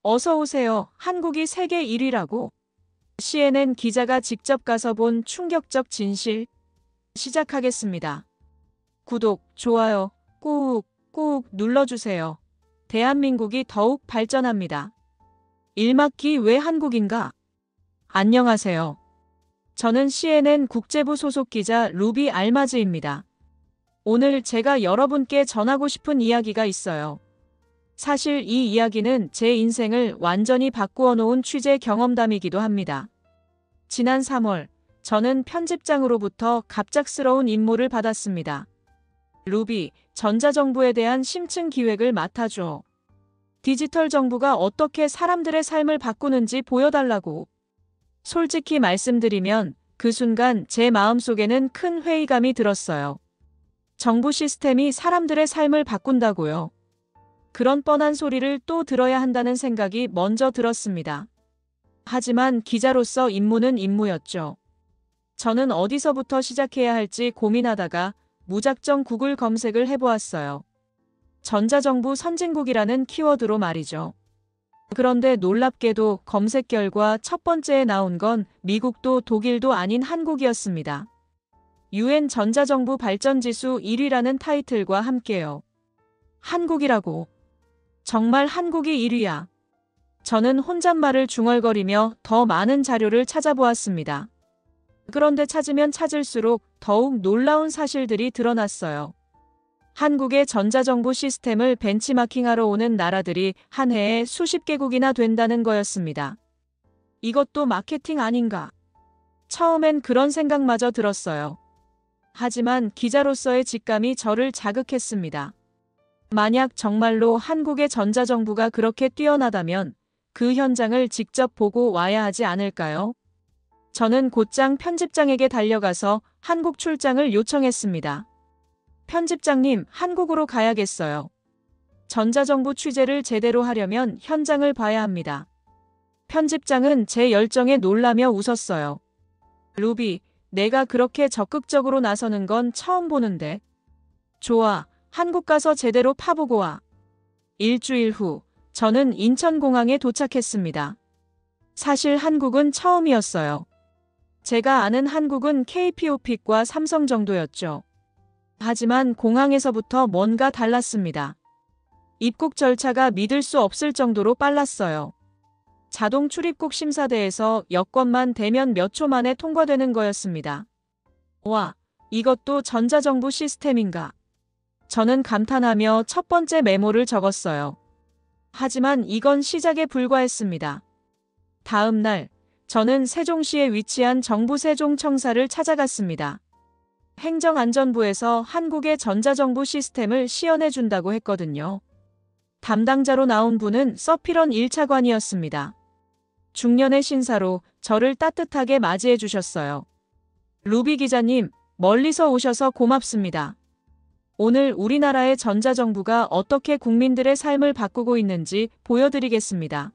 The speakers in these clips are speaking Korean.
어서 오세요. 한국이 세계 1위라고. CNN 기자가 직접 가서 본 충격적 진실. 시작하겠습니다. 구독, 좋아요, 꾹 눌러주세요. 대한민국이 더욱 발전합니다. 일막기 왜 한국인가? 안녕하세요. 저는 CNN 국제부 소속 기자 루비 알마즈입니다. 오늘 제가 여러분께 전하고 싶은 이야기가 있어요. 사실 이 이야기는 제 인생을 완전히 바꾸어 놓은 취재 경험담이기도 합니다. 지난 3월, 저는 편집장으로부터 갑작스러운 임무를 받았습니다. 루비, 전자정부에 대한 심층 기획을 맡아줘. 디지털 정부가 어떻게 사람들의 삶을 바꾸는지 보여달라고. 솔직히 말씀드리면 그 순간 제 마음속에는 큰 회의감이 들었어요. 정부 시스템이 사람들의 삶을 바꾼다고요. 그런 뻔한 소리를 또 들어야 한다는 생각이 먼저 들었습니다. 하지만 기자로서 임무는 임무였죠. 저는 어디서부터 시작해야 할지 고민하다가 무작정 구글 검색을 해보았어요. 전자정부 선진국이라는 키워드로 말이죠. 그런데 놀랍게도 검색 결과 첫 번째에 나온 건 미국도 독일도 아닌 한국이었습니다. UN 전자정부 발전지수 1위라는 타이틀과 함께요. 한국이라고. 정말 한국이 1위야. 저는 혼잣말을 중얼거리며 더 많은 자료를 찾아보았습니다. 그런데 찾으면 찾을수록 더욱 놀라운 사실들이 드러났어요. 한국의 전자정부 시스템을 벤치마킹하러 오는 나라들이 한 해에 수십 개국이나 된다는 거였습니다. 이것도 마케팅 아닌가? 처음엔 그런 생각마저 들었어요. 하지만 기자로서의 직감이 저를 자극했습니다. 만약 정말로 한국의 전자정부가 그렇게 뛰어나다면 그 현장을 직접 보고 와야 하지 않을까요? 저는 곧장 편집장에게 달려가서 한국 출장을 요청했습니다. 편집장님, 한국으로 가야겠어요. 전자정부 취재를 제대로 하려면 현장을 봐야 합니다. 편집장은 제 열정에 놀라며 웃었어요. 루비, 내가 그렇게 적극적으로 나서는 건 처음 보는데. 좋아, 한국 가서 제대로 파보고 와. 일주일 후, 저는 인천공항에 도착했습니다. 사실 한국은 처음이었어요. 제가 아는 한국은 KPOP과 삼성 정도였죠. 하지만 공항에서부터 뭔가 달랐습니다. 입국 절차가 믿을 수 없을 정도로 빨랐어요. 자동 출입국 심사대에서 여권만 대면 몇 초 만에 통과되는 거였습니다. 와, 이것도 전자정부 시스템인가? 저는 감탄하며 첫 번째 메모를 적었어요. 하지만 이건 시작에 불과했습니다. 다음 날, 저는 세종시에 위치한 정부 세종청사를 찾아갔습니다. 행정안전부에서 한국의 전자정부 시스템을 시연해준다고 했거든요. 담당자로 나온 분은 서필원 1차관이었습니다. 중년의 신사로 저를 따뜻하게 맞이해 주셨어요. 루비 기자님, 멀리서 오셔서 고맙습니다. 오늘 우리나라의 전자정부가 어떻게 국민들의 삶을 바꾸고 있는지 보여드리겠습니다.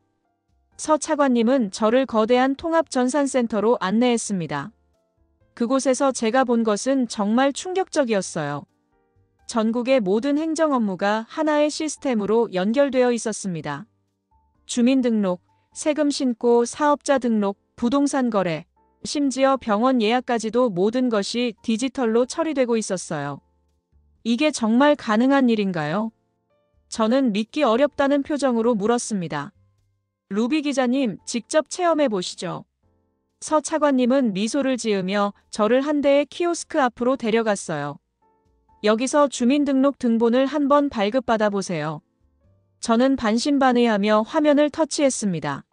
서 차관님은 저를 거대한 통합전산센터로 안내했습니다. 그곳에서 제가 본 것은 정말 충격적이었어요. 전국의 모든 행정 업무가 하나의 시스템으로 연결되어 있었습니다. 주민등록, 세금 신고, 사업자 등록, 부동산 거래, 심지어 병원 예약까지도 모든 것이 디지털로 처리되고 있었어요. 이게 정말 가능한 일인가요? 저는 믿기 어렵다는 표정으로 물었습니다. 루비 기자님, 직접 체험해 보시죠. 서 차관님은 미소를 지으며 저를 한 대의 키오스크 앞으로 데려갔어요. 여기서 주민등록 등본을 한번 발급받아 보세요. 저는 반신반의하며 화면을 터치했습니다.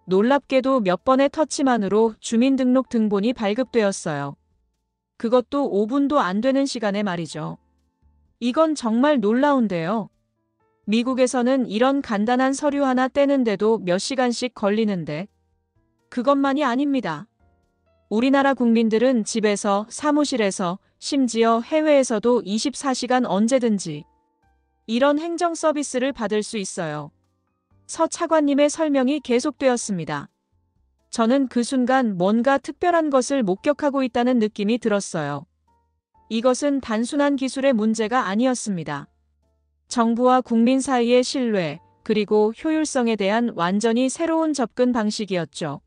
놀랍게도 몇 번의 터치만으로 주민등록 등본이 발급되었어요. 그것도 5분도 안 되는 시간에 말이죠. 이건 정말 놀라운데요. 미국에서는 이런 간단한 서류 하나 떼는데도 몇 시간씩 걸리는데 그것만이 아닙니다. 우리나라 국민들은 집에서, 사무실에서, 심지어 해외에서도 24시간 언제든지 이런 행정 서비스를 받을 수 있어요. 서 차관님의 설명이 계속되었습니다. 저는 그 순간 뭔가 특별한 것을 목격하고 있다는 느낌이 들었어요. 이것은 단순한 기술의 문제가 아니었습니다. 정부와 국민 사이의 신뢰, 그리고 효율성에 대한 완전히 새로운 접근 방식이었죠.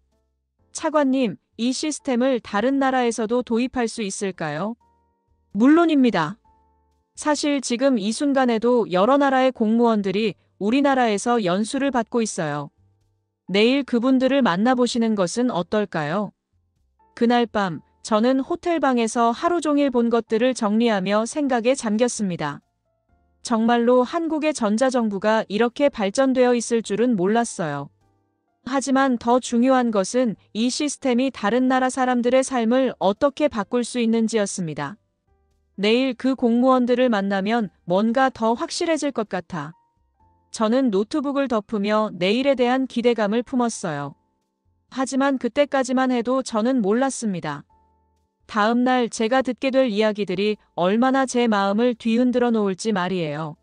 차관님, 이 시스템을 다른 나라에서도 도입할 수 있을까요? 물론입니다. 사실 지금 이 순간에도 여러 나라의 공무원들이 우리나라에서 연수를 받고 있어요. 내일 그분들을 만나보시는 것은 어떨까요? 그날 밤, 저는 호텔방에서 하루 종일 본 것들을 정리하며 생각에 잠겼습니다. 정말로 한국의 전자정부가 이렇게 발전되어 있을 줄은 몰랐어요. 하지만 더 중요한 것은 이 시스템이 다른 나라 사람들의 삶을 어떻게 바꿀 수 있는지였습니다. 내일 그 공무원들을 만나면 뭔가 더 확실해질 것 같아. 저는 노트북을 덮으며 내일에 대한 기대감을 품었어요. 하지만 그때까지만 해도 저는 몰랐습니다. 다음 날 제가 듣게 될 이야기들이 얼마나 제 마음을 뒤흔들어 놓을지 말이에요.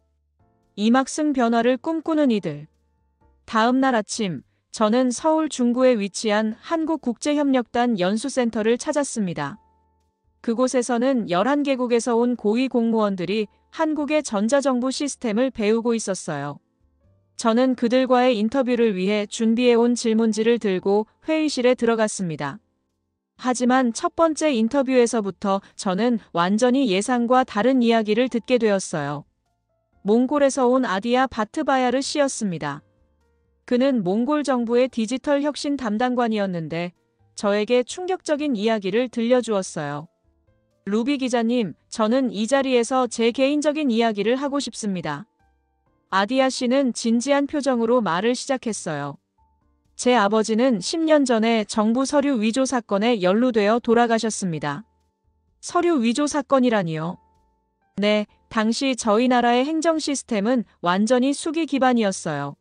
이막승 변화를 꿈꾸는 이들. 다음 날 아침, 저는 서울 중구에 위치한 한국국제협력단 연수센터를 찾았습니다. 그곳에서는 11개국에서 온 고위 공무원들이 한국의 전자정부 시스템을 배우고 있었어요. 저는 그들과의 인터뷰를 위해 준비해온 질문지를 들고 회의실에 들어갔습니다. 하지만 첫 번째 인터뷰에서부터 저는 완전히 예상과 다른 이야기를 듣게 되었어요. 몽골에서 온 아디아 바트바야르 씨였습니다. 그는 몽골 정부의 디지털 혁신 담당관이었는데 저에게 충격적인 이야기를 들려주었어요. 루비 기자님, 저는 이 자리에서 제 개인적인 이야기를 하고 싶습니다. 아디아 씨는 진지한 표정으로 말을 시작했어요. 제 아버지는 10년 전에 정부 서류 위조 사건에 연루되어 돌아가셨습니다. 서류 위조 사건이라니요? 네, 당시 저희 나라의 행정 시스템은 완전히 수기 기반이었어요.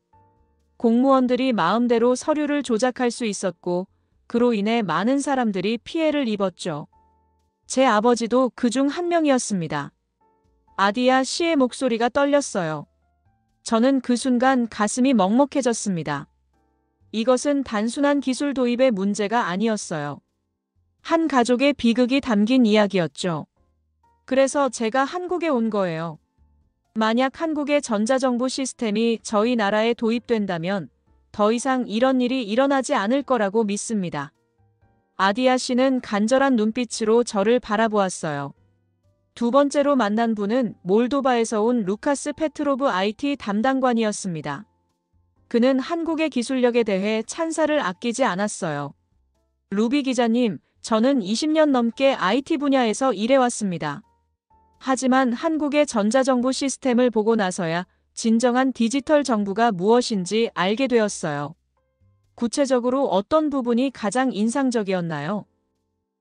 공무원들이 마음대로 서류를 조작할 수 있었고, 그로 인해 많은 사람들이 피해를 입었죠. 제 아버지도 그중 한 명이었습니다. 아디아 씨의 목소리가 떨렸어요. 저는 그 순간 가슴이 먹먹해졌습니다. 이것은 단순한 기술 도입의 문제가 아니었어요. 한 가족의 비극이 담긴 이야기였죠. 그래서 제가 한국에 온 거예요. 만약 한국의 전자정부 시스템이 저희 나라에 도입된다면 더 이상 이런 일이 일어나지 않을 거라고 믿습니다. 아디아 씨는 간절한 눈빛으로 저를 바라보았어요. 두 번째로 만난 분은 몰도바에서 온 루카스 페트로브 IT 담당관이었습니다. 그는 한국의 기술력에 대해 찬사를 아끼지 않았어요. 루비 기자님, 저는 20년 넘게 IT 분야에서 일해왔습니다. 하지만 한국의 전자정부 시스템을 보고 나서야 진정한 디지털 정부가 무엇인지 알게 되었어요. 구체적으로 어떤 부분이 가장 인상적이었나요?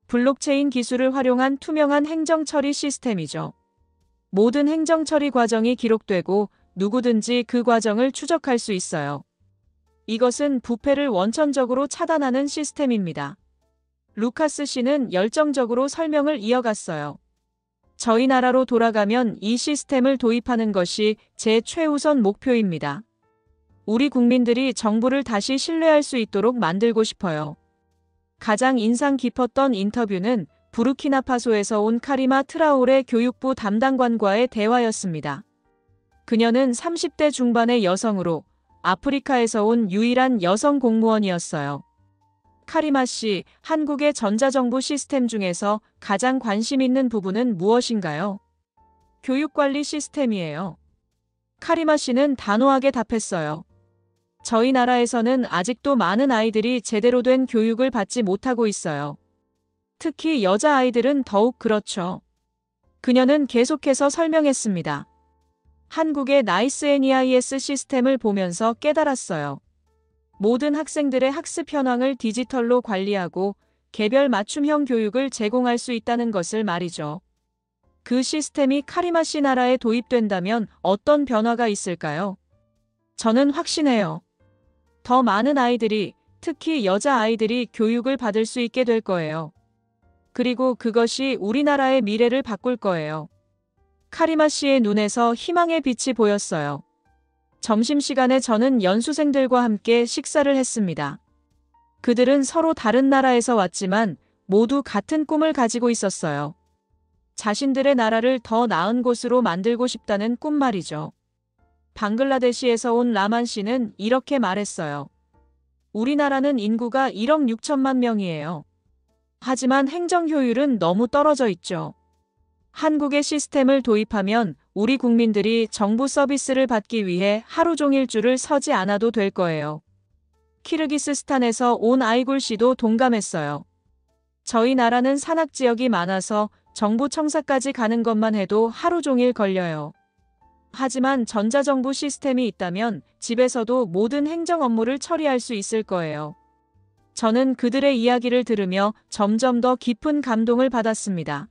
블록체인 기술을 활용한 투명한 행정 처리 시스템이죠. 모든 행정 처리 과정이 기록되고 누구든지 그 과정을 추적할 수 있어요. 이것은 부패를 원천적으로 차단하는 시스템입니다. 루카스 씨는 열정적으로 설명을 이어갔어요. 저희 나라로 돌아가면 이 시스템을 도입하는 것이 제 최우선 목표입니다. 우리 국민들이 정부를 다시 신뢰할 수 있도록 만들고 싶어요. 가장 인상 깊었던 인터뷰는 부르키나파소에서 온 카리마 트라오레 교육부 담당관과의 대화였습니다. 그녀는 30대 중반의 여성으로 아프리카에서 온 유일한 여성 공무원이었어요. 카리마 씨, 한국의 전자정부 시스템 중에서 가장 관심 있는 부분은 무엇인가요? 교육관리 시스템이에요. 카리마 씨는 단호하게 답했어요. 저희 나라에서는 아직도 많은 아이들이 제대로 된 교육을 받지 못하고 있어요. 특히 여자아이들은 더욱 그렇죠. 그녀는 계속해서 설명했습니다. 한국의 나이스 NEIS 시스템을 보면서 깨달았어요. 모든 학생들의 학습 현황을 디지털로 관리하고 개별 맞춤형 교육을 제공할 수 있다는 것을 말이죠. 그 시스템이 카리마 씨 나라에 도입된다면 어떤 변화가 있을까요? 저는 확신해요. 더 많은 아이들이, 특히 여자아이들이 교육을 받을 수 있게 될 거예요. 그리고 그것이 우리나라의 미래를 바꿀 거예요. 카리마 씨의 눈에서 희망의 빛이 보였어요. 점심시간에 저는 연수생들과 함께 식사를 했습니다. 그들은 서로 다른 나라에서 왔지만 모두 같은 꿈을 가지고 있었어요. 자신들의 나라를 더 나은 곳으로 만들고 싶다는 꿈 말이죠. 방글라데시에서 온 라만 씨는 이렇게 말했어요. 우리나라는 인구가 1억 6천만 명이에요. 하지만 행정 효율은 너무 떨어져 있죠. 한국의 시스템을 도입하면 우리 국민들이 정부 서비스를 받기 위해 하루 종일 줄을 서지 않아도 될 거예요. 키르기스스탄에서 온 아이굴 씨도 동감했어요. 저희 나라는 산악 지역이 많아서 정부 청사까지 가는 것만 해도 하루 종일 걸려요. 하지만 전자정부 시스템이 있다면 집에서도 모든 행정 업무를 처리할 수 있을 거예요. 저는 그들의 이야기를 들으며 점점 더 깊은 감동을 받았습니다.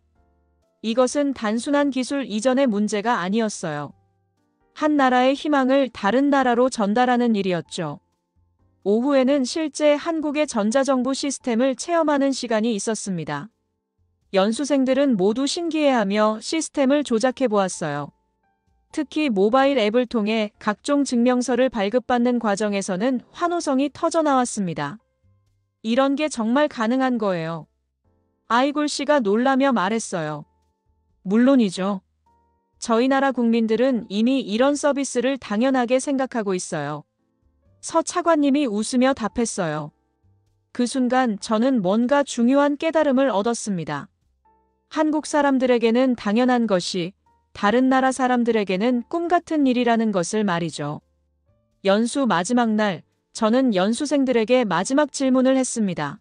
이것은 단순한 기술 이전의 문제가 아니었어요. 한 나라의 희망을 다른 나라로 전달하는 일이었죠. 오후에는 실제 한국의 전자정부 시스템을 체험하는 시간이 있었습니다. 연수생들은 모두 신기해하며 시스템을 조작해 보았어요. 특히 모바일 앱을 통해 각종 증명서를 발급받는 과정에서는 환호성이 터져나왔습니다. 이런 게 정말 가능한 거예요. 아이굴 씨가 놀라며 말했어요. 물론이죠. 저희 나라 국민들은 이미 이런 서비스를 당연하게 생각하고 있어요. 서 차관님이 웃으며 답했어요. 그 순간 저는 뭔가 중요한 깨달음을 얻었습니다. 한국 사람들에게는 당연한 것이 다른 나라 사람들에게는 꿈 같은 일이라는 것을 말이죠. 연수 마지막 날, 저는 연수생들에게 마지막 질문을 했습니다.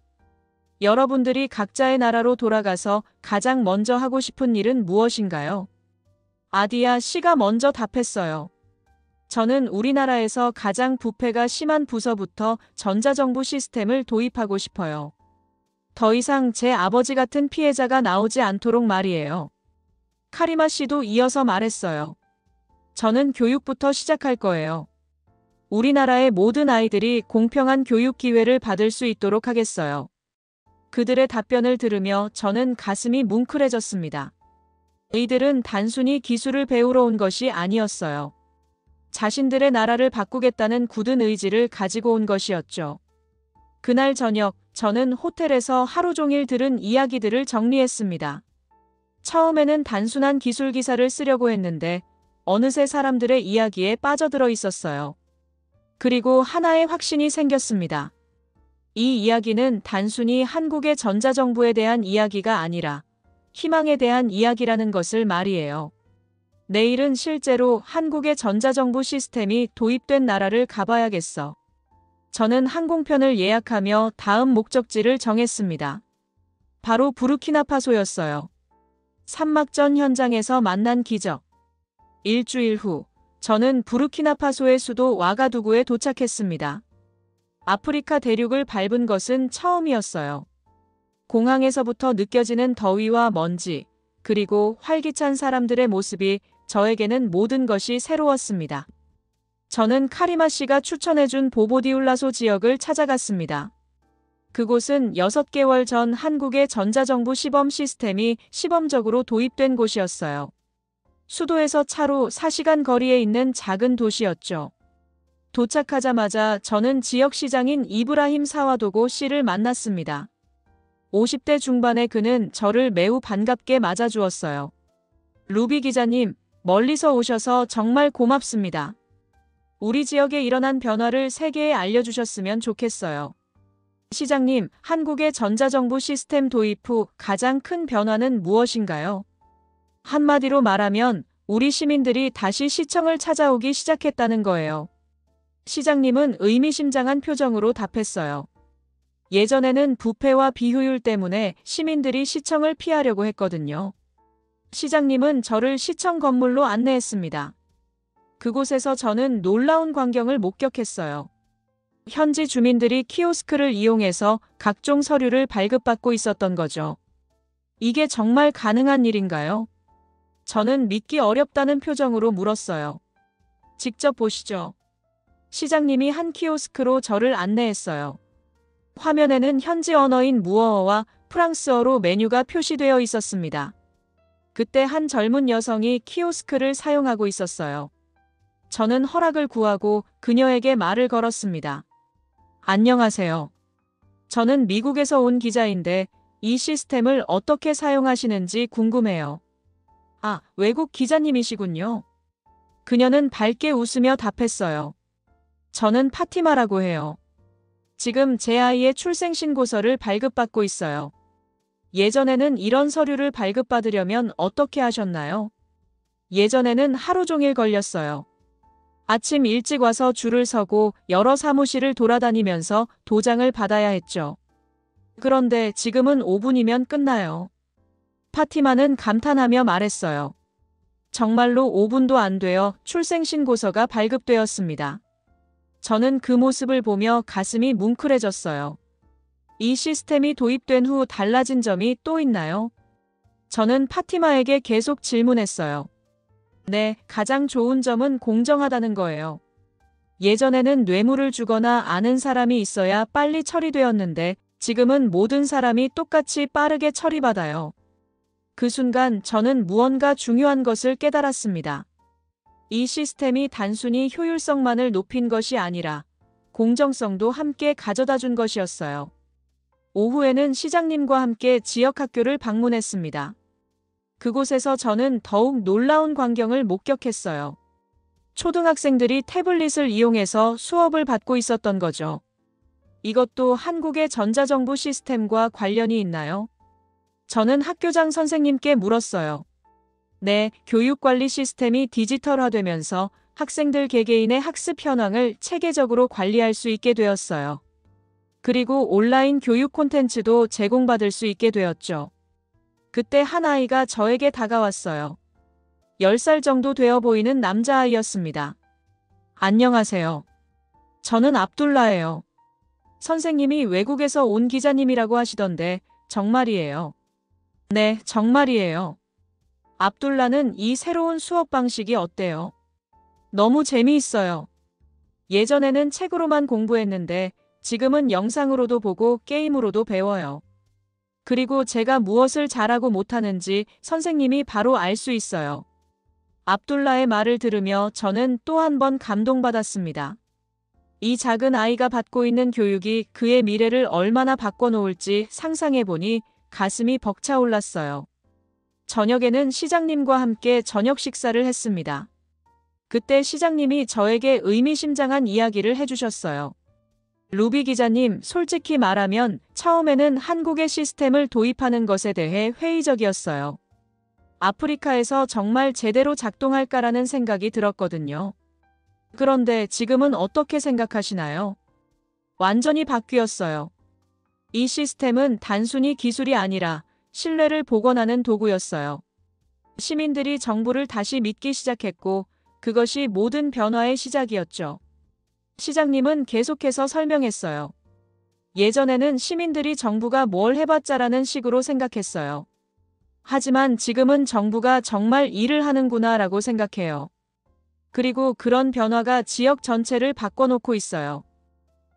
여러분들이 각자의 나라로 돌아가서 가장 먼저 하고 싶은 일은 무엇인가요? 아디아 씨가 먼저 답했어요. 저는 우리나라에서 가장 부패가 심한 부서부터 전자정부 시스템을 도입하고 싶어요. 더 이상 제 아버지 같은 피해자가 나오지 않도록 말이에요. 카리마 씨도 이어서 말했어요. 저는 교육부터 시작할 거예요. 우리나라의 모든 아이들이 공평한 교육 기회를 받을 수 있도록 하겠어요. 그들의 답변을 들으며 저는 가슴이 뭉클해졌습니다. 이들은 단순히 기술을 배우러 온 것이 아니었어요. 자신들의 나라를 바꾸겠다는 굳은 의지를 가지고 온 것이었죠. 그날 저녁, 저는 호텔에서 하루 종일 들은 이야기들을 정리했습니다. 처음에는 단순한 기술 기사를 쓰려고 했는데 어느새 사람들의 이야기에 빠져들어 있었어요. 그리고 하나의 확신이 생겼습니다. 이 이야기는 단순히 한국의 전자정부에 대한 이야기가 아니라 희망에 대한 이야기라는 것을 말이에요. 내일은 실제로 한국의 전자정부 시스템이 도입된 나라를 가봐야겠어. 저는 항공편을 예약하며 다음 목적지를 정했습니다. 바로 부르키나파소였어요. 산막전 현장에서 만난 기적. 일주일 후, 저는 부르키나파소의 수도 와가두구에 도착했습니다. 아프리카 대륙을 밟은 것은 처음이었어요. 공항에서부터 느껴지는 더위와 먼지, 그리고 활기찬 사람들의 모습이 저에게는 모든 것이 새로웠습니다. 저는 카리마 씨가 추천해준 보보디울라소 지역을 찾아갔습니다. 그곳은 6개월 전 한국의 전자정부 시범 시스템이 시범적으로 도입된 곳이었어요. 수도에서 차로 4시간 거리에 있는 작은 도시였죠. 도착하자마자 저는 지역시장인 이브라힘 사와도고 씨를 만났습니다. 50대 중반의 그는 저를 매우 반갑게 맞아주었어요. 루비 기자님, 멀리서 오셔서 정말 고맙습니다. 우리 지역에 일어난 변화를 세계에 알려주셨으면 좋겠어요. 시장님, 한국의 전자정부 시스템 도입 후 가장 큰 변화는 무엇인가요? 한마디로 말하면 우리 시민들이 다시 시청을 찾아오기 시작했다는 거예요. 시장님은 의미심장한 표정으로 답했어요. 예전에는 부패와 비효율 때문에 시민들이 시청을 피하려고 했거든요. 시장님은 저를 시청 건물로 안내했습니다. 그곳에서 저는 놀라운 광경을 목격했어요. 현지 주민들이 키오스크를 이용해서 각종 서류를 발급받고 있었던 거죠. 이게 정말 가능한 일인가요? 저는 믿기 어렵다는 표정으로 물었어요. 직접 보시죠. 시장님이 한 키오스크로 저를 안내했어요. 화면에는 현지 언어인 무어어와 프랑스어로 메뉴가 표시되어 있었습니다. 그때 한 젊은 여성이 키오스크를 사용하고 있었어요. 저는 허락을 구하고 그녀에게 말을 걸었습니다. 안녕하세요. 저는 미국에서 온 기자인데 이 시스템을 어떻게 사용하시는지 궁금해요. 아, 외국 기자님이시군요. 그녀는 밝게 웃으며 답했어요. 저는 파티마라고 해요. 지금 제 아이의 출생신고서를 발급받고 있어요. 예전에는 이런 서류를 발급받으려면 어떻게 하셨나요? 예전에는 하루 종일 걸렸어요. 아침 일찍 와서 줄을 서고 여러 사무실을 돌아다니면서 도장을 받아야 했죠. 그런데 지금은 5분이면 끝나요. 파티마는 감탄하며 말했어요. 정말로 5분도 안 되어 출생신고서가 발급되었습니다. 저는 그 모습을 보며 가슴이 뭉클해졌어요. 이 시스템이 도입된 후 달라진 점이 또 있나요? 저는 파티마에게 계속 질문했어요. 네, 가장 좋은 점은 공정하다는 거예요. 예전에는 뇌물을 주거나 아는 사람이 있어야 빨리 처리되었는데 지금은 모든 사람이 똑같이 빠르게 처리받아요. 그 순간 저는 무언가 중요한 것을 깨달았습니다. 이 시스템이 단순히 효율성만을 높인 것이 아니라 공정성도 함께 가져다 준 것이었어요. 오후에는 시장님과 함께 지역학교를 방문했습니다. 그곳에서 저는 더욱 놀라운 광경을 목격했어요. 초등학생들이 태블릿을 이용해서 수업을 받고 있었던 거죠. 이것도 한국의 전자정부 시스템과 관련이 있나요? 저는 학교장 선생님께 물었어요. 네, 교육관리 시스템이 디지털화되면서 학생들 개개인의 학습 현황을 체계적으로 관리할 수 있게 되었어요. 그리고 온라인 교육 콘텐츠도 제공받을 수 있게 되었죠. 그때 한 아이가 저에게 다가왔어요. 10살 정도 되어 보이는 남자아이였습니다. 안녕하세요. 저는 압둘라예요. 선생님이 외국에서 온 기자님이라고 하시던데 정말이에요. 네, 정말이에요. 압둘라는 이 새로운 수업 방식이 어때요? 너무 재미있어요. 예전에는 책으로만 공부했는데 지금은 영상으로도 보고 게임으로도 배워요. 그리고 제가 무엇을 잘하고 못하는지 선생님이 바로 알 수 있어요. 압둘라의 말을 들으며 저는 또 한 번 감동받았습니다. 이 작은 아이가 받고 있는 교육이 그의 미래를 얼마나 바꿔놓을지 상상해보니 가슴이 벅차올랐어요. 저녁에는 시장님과 함께 저녁 식사를 했습니다. 그때 시장님이 저에게 의미심장한 이야기를 해주셨어요. 루비 기자님, 솔직히 말하면 처음에는 한국의 시스템을 도입하는 것에 대해 회의적이었어요. 아프리카에서 정말 제대로 작동할까라는 생각이 들었거든요. 그런데 지금은 어떻게 생각하시나요? 완전히 바뀌었어요. 이 시스템은 단순히 기술이 아니라 신뢰를 복원하는 도구였어요. 시민들이 정부를 다시 믿기 시작했고 그것이 모든 변화의 시작이었죠. 시장님은 계속해서 설명했어요. 예전에는 시민들이 정부가 뭘 해봤자라는 식으로 생각했어요. 하지만 지금은 정부가 정말 일을 하는구나라고 생각해요. 그리고 그런 변화가 지역 전체를 바꿔놓고 있어요.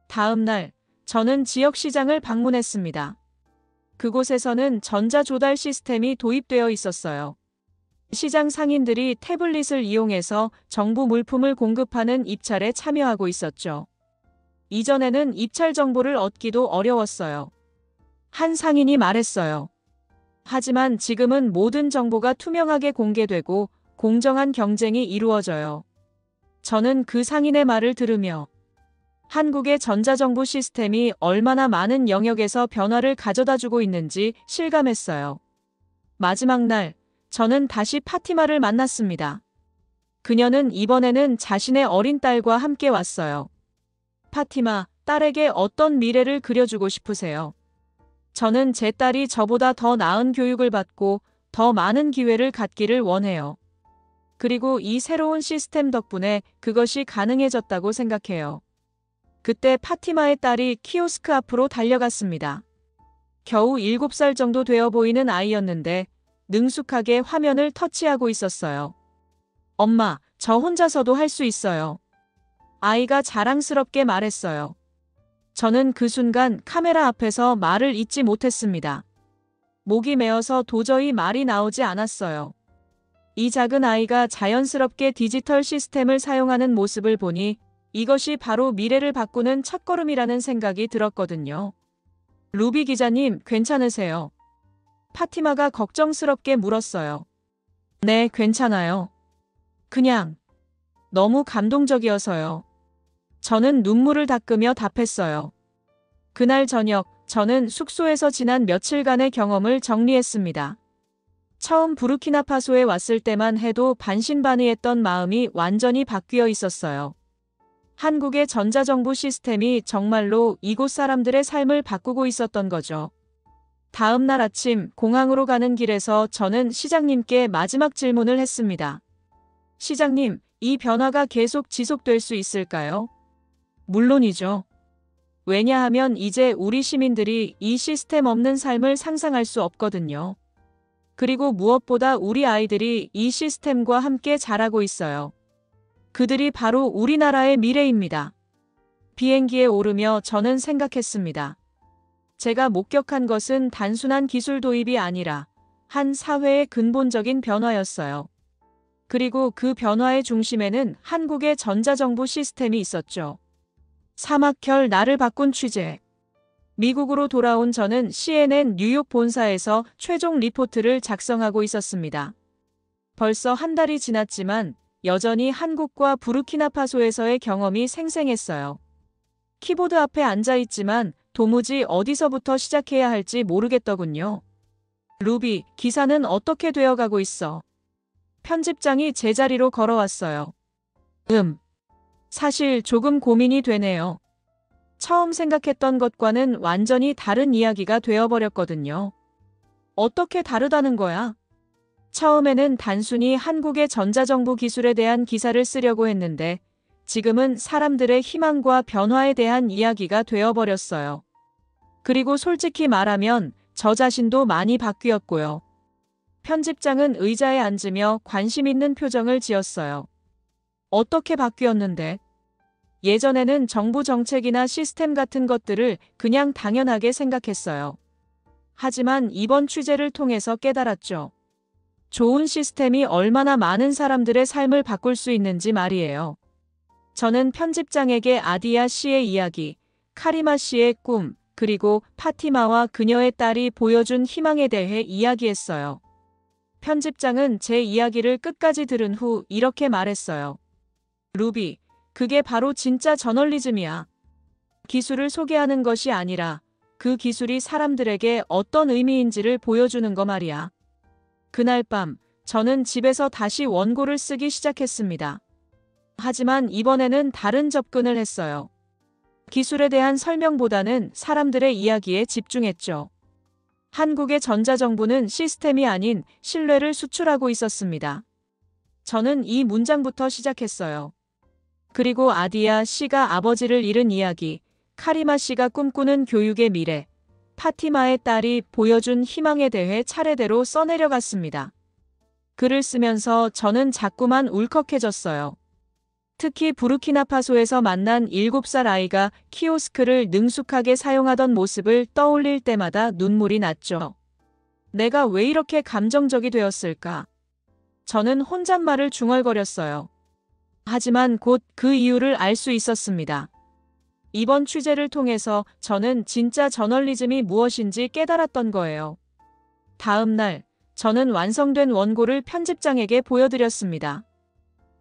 다음 날, 저는 지역시장을 방문했습니다. 그곳에서는 전자조달 시스템이 도입되어 있었어요. 시장 상인들이 태블릿을 이용해서 정부 물품을 공급하는 입찰에 참여하고 있었죠. 이전에는 입찰 정보를 얻기도 어려웠어요. 한 상인이 말했어요. 하지만 지금은 모든 정보가 투명하게 공개되고 공정한 경쟁이 이루어져요. 저는 그 상인의 말을 들으며 한국의 전자정부 시스템이 얼마나 많은 영역에서 변화를 가져다주고 있는지 실감했어요. 마지막 날, 저는 다시 파티마를 만났습니다. 그녀는 이번에는 자신의 어린 딸과 함께 왔어요. 파티마, 딸에게 어떤 미래를 그려주고 싶으세요? 저는 제 딸이 저보다 더 나은 교육을 받고 더 많은 기회를 갖기를 원해요. 그리고 이 새로운 시스템 덕분에 그것이 가능해졌다고 생각해요. 그때 파티마의 딸이 키오스크 앞으로 달려갔습니다. 겨우 7살 정도 되어 보이는 아이였는데 능숙하게 화면을 터치하고 있었어요. 엄마, 저 혼자서도 할 수 있어요. 아이가 자랑스럽게 말했어요. 저는 그 순간 카메라 앞에서 말을 잇지 못했습니다. 목이 메어서 도저히 말이 나오지 않았어요. 이 작은 아이가 자연스럽게 디지털 시스템을 사용하는 모습을 보니 이것이 바로 미래를 바꾸는 첫걸음이라는 생각이 들었거든요. 루비 기자님, 괜찮으세요? 파티마가 걱정스럽게 물었어요. 네, 괜찮아요. 그냥 너무 감동적이어서요. 저는 눈물을 닦으며 답했어요. 그날 저녁, 저는 숙소에서 지난 며칠간의 경험을 정리했습니다. 처음 부르키나파소에 왔을 때만 해도 반신반의했던 마음이 완전히 바뀌어 있었어요. 한국의 전자정부 시스템이 정말로 이곳 사람들의 삶을 바꾸고 있었던 거죠. 다음 날 아침 공항으로 가는 길에서 저는 시장님께 마지막 질문을 했습니다. 시장님, 이 변화가 계속 지속될 수 있을까요? 물론이죠. 왜냐하면 이제 우리 시민들이 이 시스템 없는 삶을 상상할 수 없거든요. 그리고 무엇보다 우리 아이들이 이 시스템과 함께 자라고 있어요. 그들이 바로 우리나라의 미래입니다. 비행기에 오르며 저는 생각했습니다. 제가 목격한 것은 단순한 기술 도입이 아니라 한 사회의 근본적인 변화였어요. 그리고 그 변화의 중심에는 한국의 전자정부 시스템이 있었죠. 사막혈 나를 바꾼 취재. 미국으로 돌아온 저는 CNN 뉴욕 본사에서 최종 리포트를 작성하고 있었습니다. 벌써 한 달이 지났지만 여전히 한국과 부르키나파소에서의 경험이 생생했어요. 키보드 앞에 앉아 있지만 도무지 어디서부터 시작해야 할지 모르겠더군요. 루비, 기사는 어떻게 되어가고 있어? 편집장이 제자리로 걸어왔어요. 사실 조금 고민이 되네요. 처음 생각했던 것과는 완전히 다른 이야기가 되어버렸거든요. 어떻게 다르다는 거야? 처음에는 단순히 한국의 전자정부 기술에 대한 기사를 쓰려고 했는데 지금은 사람들의 희망과 변화에 대한 이야기가 되어버렸어요. 그리고 솔직히 말하면 저 자신도 많이 바뀌었고요. 편집장은 의자에 앉으며 관심 있는 표정을 지었어요. 어떻게 바뀌었는데? 예전에는 정부 정책이나 시스템 같은 것들을 그냥 당연하게 생각했어요. 하지만 이번 취재를 통해서 깨달았죠. 좋은 시스템이 얼마나 많은 사람들의 삶을 바꿀 수 있는지 말이에요. 저는 편집장에게 아디야 씨의 이야기, 카리마 씨의 꿈, 그리고 파티마와 그녀의 딸이 보여준 희망에 대해 이야기했어요. 편집장은 제 이야기를 끝까지 들은 후 이렇게 말했어요. 루비, 그게 바로 진짜 저널리즘이야. 기술을 소개하는 것이 아니라 그 기술이 사람들에게 어떤 의미인지를 보여주는 거 말이야. 그날 밤, 저는 집에서 다시 원고를 쓰기 시작했습니다. 하지만 이번에는 다른 접근을 했어요. 기술에 대한 설명보다는 사람들의 이야기에 집중했죠. 한국의 전자정부는 시스템이 아닌 신뢰를 수출하고 있었습니다. 저는 이 문장부터 시작했어요. 그리고 아디야 씨가 아버지를 잃은 이야기, 카리마 씨가 꿈꾸는 교육의 미래, 파티마의 딸이 보여준 희망에 대해 차례대로 써내려갔습니다. 글을 쓰면서 저는 자꾸만 울컥해졌어요. 특히 부르키나파소에서 만난 7살 아이가 키오스크를 능숙하게 사용하던 모습을 떠올릴 때마다 눈물이 났죠. 내가 왜 이렇게 감정적이 되었을까? 저는 혼잣말을 중얼거렸어요. 하지만 곧 그 이유를 알 수 있었습니다. 이번 취재를 통해서 저는 진짜 저널리즘이 무엇인지 깨달았던 거예요. 다음 날, 저는 완성된 원고를 편집장에게 보여드렸습니다.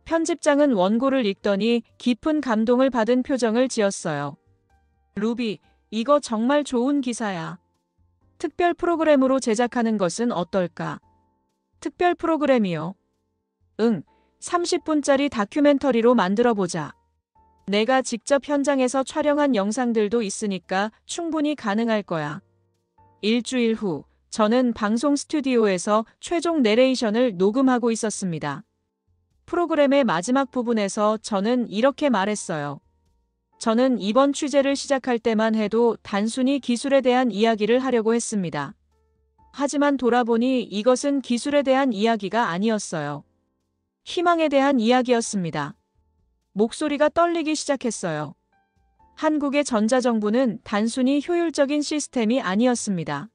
편집장은 원고를 읽더니 깊은 감동을 받은 표정을 지었어요. 루비, 이거 정말 좋은 기사야. 특별 프로그램으로 제작하는 것은 어떨까? 특별 프로그램이요? 30분짜리 다큐멘터리로 만들어보자. 내가 직접 현장에서 촬영한 영상들도 있으니까 충분히 가능할 거야. 일주일 후, 저는 방송 스튜디오에서 최종 내레이션을 녹음하고 있었습니다. 프로그램의 마지막 부분에서 저는 이렇게 말했어요. 저는 이번 취재를 시작할 때만 해도 단순히 기술에 대한 이야기를 하려고 했습니다. 하지만 돌아보니 이것은 기술에 대한 이야기가 아니었어요. 희망에 대한 이야기였습니다. 목소리가 떨리기 시작했어요. 한국의 전자정부는 단순히 효율적인 시스템이 아니었습니다.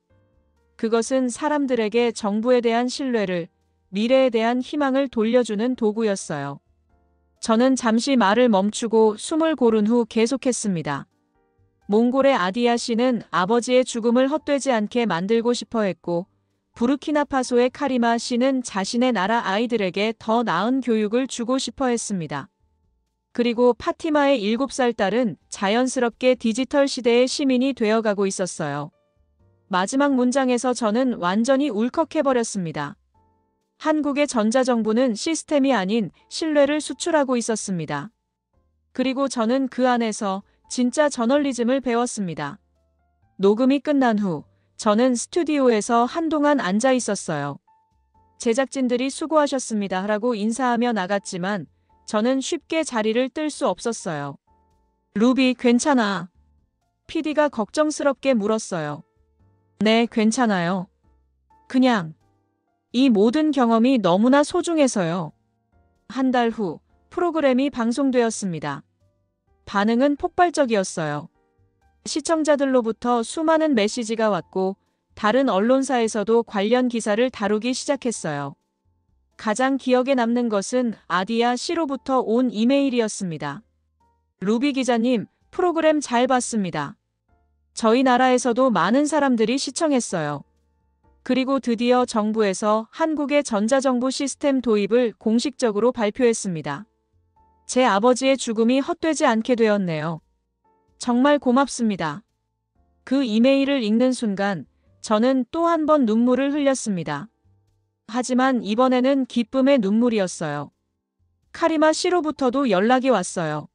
그것은 사람들에게 정부에 대한 신뢰를, 미래에 대한 희망을 돌려주는 도구였어요. 저는 잠시 말을 멈추고 숨을 고른 후 계속했습니다. 몽골의 아디야 씨는 아버지의 죽음을 헛되지 않게 만들고 싶어 했고, 부르키나파소의 카리마 씨는 자신의 나라 아이들에게 더 나은 교육을 주고 싶어 했습니다. 그리고 파티마의 7살 딸은 자연스럽게 디지털 시대의 시민이 되어가고 있었어요. 마지막 문장에서 저는 완전히 울컥해버렸습니다. 한국의 전자정부는 시스템이 아닌 신뢰를 수출하고 있었습니다. 그리고 저는 그 안에서 진짜 저널리즘을 배웠습니다. 녹음이 끝난 후 저는 스튜디오에서 한동안 앉아 있었어요. 제작진들이 수고하셨습니다 라고 인사하며 나갔지만 저는 쉽게 자리를 뜰 수 없었어요. 루비, 괜찮아? PD가 걱정스럽게 물었어요. 네, 괜찮아요. 그냥 이 모든 경험이 너무나 소중해서요. 한 달 후 프로그램이 방송되었습니다. 반응은 폭발적이었어요. 시청자들로부터 수많은 메시지가 왔고 다른 언론사에서도 관련 기사를 다루기 시작했어요. 가장 기억에 남는 것은 아디아 씨로부터 온 이메일이었습니다. 루비 기자님, 프로그램 잘 봤습니다. 저희 나라에서도 많은 사람들이 시청했어요. 그리고 드디어 정부에서 한국의 전자정부 시스템 도입을 공식적으로 발표했습니다. 제 아버지의 죽음이 헛되지 않게 되었네요. 정말 고맙습니다. 그 이메일을 읽는 순간 저는 또 한 번 눈물을 흘렸습니다. 하지만 이번에는 기쁨의 눈물이었어요. 카리마 씨로부터도 연락이 왔어요.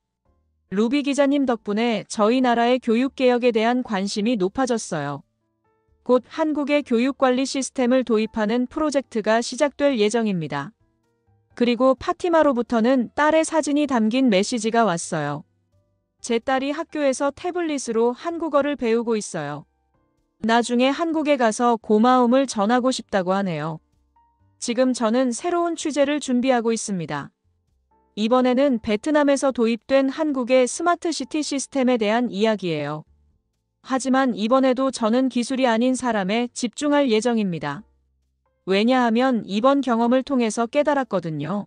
루비 기자님 덕분에 저희 나라의 교육개혁에 대한 관심이 높아졌어요. 곧 한국의 교육관리 시스템을 도입하는 프로젝트가 시작될 예정입니다. 그리고 파티마로부터는 딸의 사진이 담긴 메시지가 왔어요. 제 딸이 학교에서 태블릿으로 한국어를 배우고 있어요. 나중에 한국에 가서 고마움을 전하고 싶다고 하네요. 지금 저는 새로운 취재를 준비하고 있습니다. 이번에는 베트남에서 도입된 한국의 스마트시티 시스템에 대한 이야기예요. 하지만 이번에도 저는 기술이 아닌 사람에 집중할 예정입니다. 왜냐하면 이번 경험을 통해서 깨달았거든요.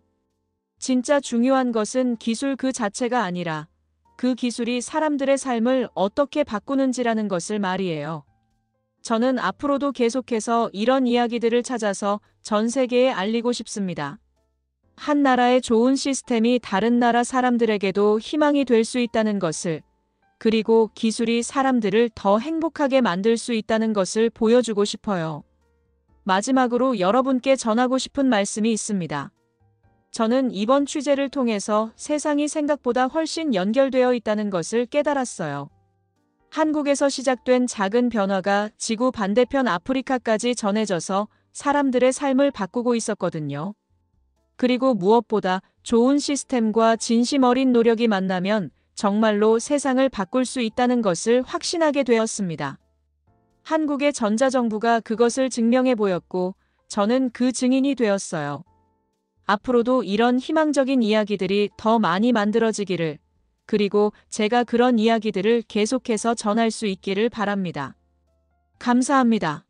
진짜 중요한 것은 기술 그 자체가 아니라 그 기술이 사람들의 삶을 어떻게 바꾸는지라는 것을 말이에요. 저는 앞으로도 계속해서 이런 이야기들을 찾아서 전 세계에 알리고 싶습니다. 한 나라의 좋은 시스템이 다른 나라 사람들에게도 희망이 될 수 있다는 것을, 그리고 기술이 사람들을 더 행복하게 만들 수 있다는 것을 보여주고 싶어요. 마지막으로 여러분께 전하고 싶은 말씀이 있습니다. 저는 이번 취재를 통해서 세상이 생각보다 훨씬 연결되어 있다는 것을 깨달았어요. 한국에서 시작된 작은 변화가 지구 반대편 아프리카까지 전해져서 사람들의 삶을 바꾸고 있었거든요. 그리고 무엇보다 좋은 시스템과 진심 어린 노력이 만나면 정말로 세상을 바꿀 수 있다는 것을 확신하게 되었습니다. 한국의 전자정부가 그것을 증명해 보였고 저는 그 증인이 되었어요. 앞으로도 이런 희망적인 이야기들이 더 많이 만들어지기를, 그리고 제가 그런 이야기들을 계속해서 전할 수 있기를 바랍니다. 감사합니다.